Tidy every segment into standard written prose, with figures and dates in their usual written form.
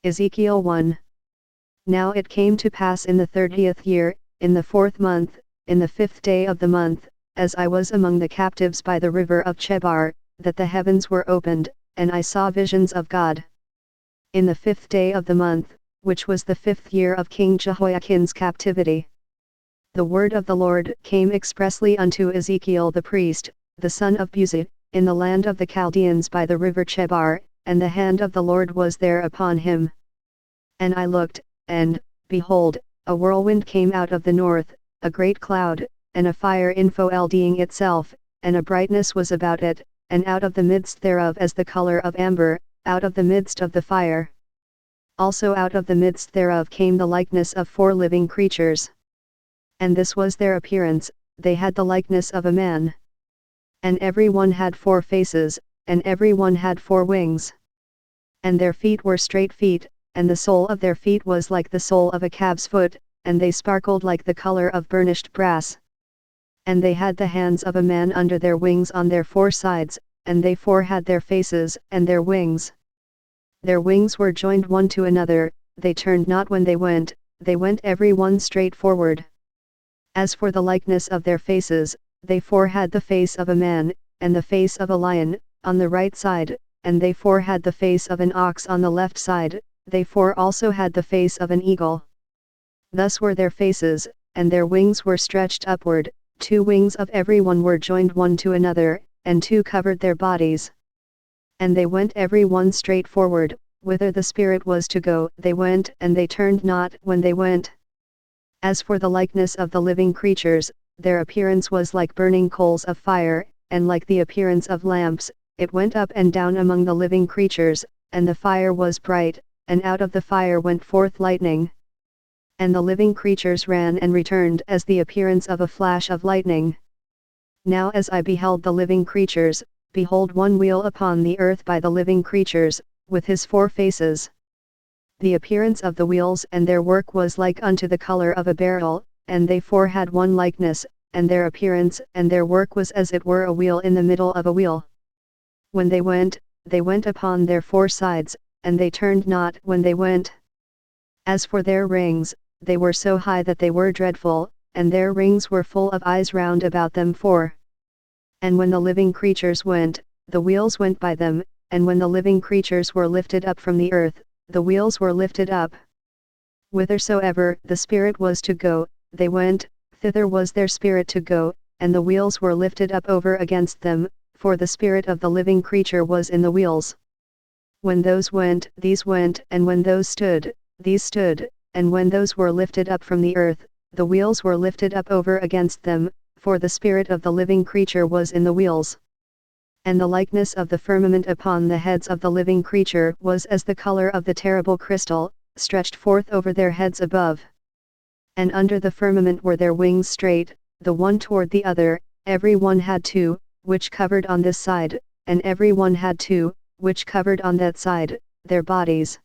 Ezekiel 1. Now it came to pass in the 30th year, in the 4th month, in the 5th day of the month, as I was among the captives by the river of Chebar, that the heavens were opened, and I saw visions of God. In the 5th day of the month, which was the 5th year of King Jehoiachin's captivity, the word of the Lord came expressly unto Ezekiel the priest, the son of Buzi, in the land of the Chaldeans by the river Chebar, and the hand of the Lord was there upon him. And I looked, and, behold, a whirlwind came out of the north, a great cloud, and a fire enfolding itself, and a brightness was about it, and out of the midst thereof as the color of amber, out of the midst of the fire. Also out of the midst thereof came the likeness of 4 living creatures. And this was their appearance, they had the likeness of a man. And every one had 4 faces, and every one had 4 wings. And their feet were straight feet, and the sole of their feet was like the sole of a calf's foot, and they sparkled like the color of burnished brass. And they had the hands of a man under their wings on their 4 sides, and they 4 had their faces and their wings. Their wings were joined one to another, they turned not when they went every one straight forward. As for the likeness of their faces, they 4 had the face of a man, and the face of a lion, on the right side, and they 4 had the face of an ox on the left side, they 4 also had the face of an eagle. Thus were their faces, and their wings were stretched upward, 2 wings of every one were joined one to another, and 2 covered their bodies. And they went every one straight forward, whither the Spirit was to go, they went, and they turned not when they went. As for the likeness of the living creatures, their appearance was like burning coals of fire, and like the appearance of lamps, it went up and down among the living creatures, and the fire was bright, and out of the fire went forth lightning. And the living creatures ran and returned as the appearance of a flash of lightning. Now as I beheld the living creatures, behold one wheel upon the earth by the living creatures, with his 4 faces. The appearance of the wheels and their work was like unto the color of a beryl, and they 4 had one likeness, and their appearance and their work was as it were a wheel in the middle of a wheel. When they went upon their 4 sides, and they turned not when they went. As for their rings, they were so high that they were dreadful, and their rings were full of eyes round about them 4. And when the living creatures went, the wheels went by them, and when the living creatures were lifted up from the earth, the wheels were lifted up. Whithersoever the Spirit was to go, they went, thither was their spirit to go, and the wheels were lifted up over against them, for the spirit of the living creature was in the wheels. When those went, these went, and when those stood, these stood, and when those were lifted up from the earth, the wheels were lifted up over against them, for the spirit of the living creature was in the wheels. And the likeness of the firmament upon the heads of the living creature was as the color of the terrible crystal, stretched forth over their heads above. And under the firmament were their wings straight, the one toward the other, every one had 2, which covered on this side, and every one had 2, which covered on that side, their bodies.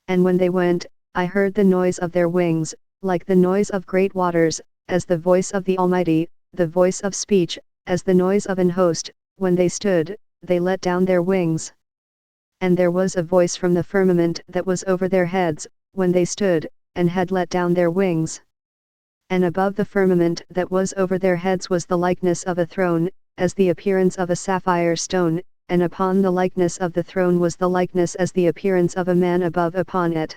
And when they went, I heard the noise of their wings, like the noise of great waters, as the voice of the Almighty, the voice of speech, as the noise of an host. When they stood, they let down their wings. And there was a voice from the firmament that was over their heads, when they stood, and had let down their wings. And above the firmament that was over their heads was the likeness of a throne, as the appearance of a sapphire stone, and upon the likeness of the throne was the likeness as the appearance of a man above upon it.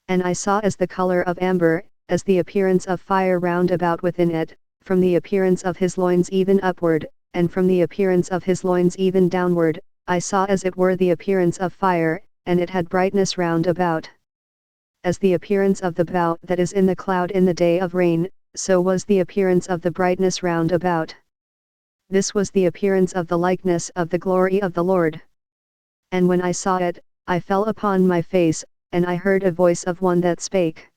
And I saw as the color of amber, as the appearance of fire round about within it, from the appearance of his loins even upward, and from the appearance of his loins even downward, I saw as it were the appearance of fire, and it had brightness round about. As the appearance of the bow that is in the cloud in the day of rain, so was the appearance of the brightness round about. This was the appearance of the likeness of the glory of the Lord. And when I saw it, I fell upon my face, and I heard a voice of one that spake.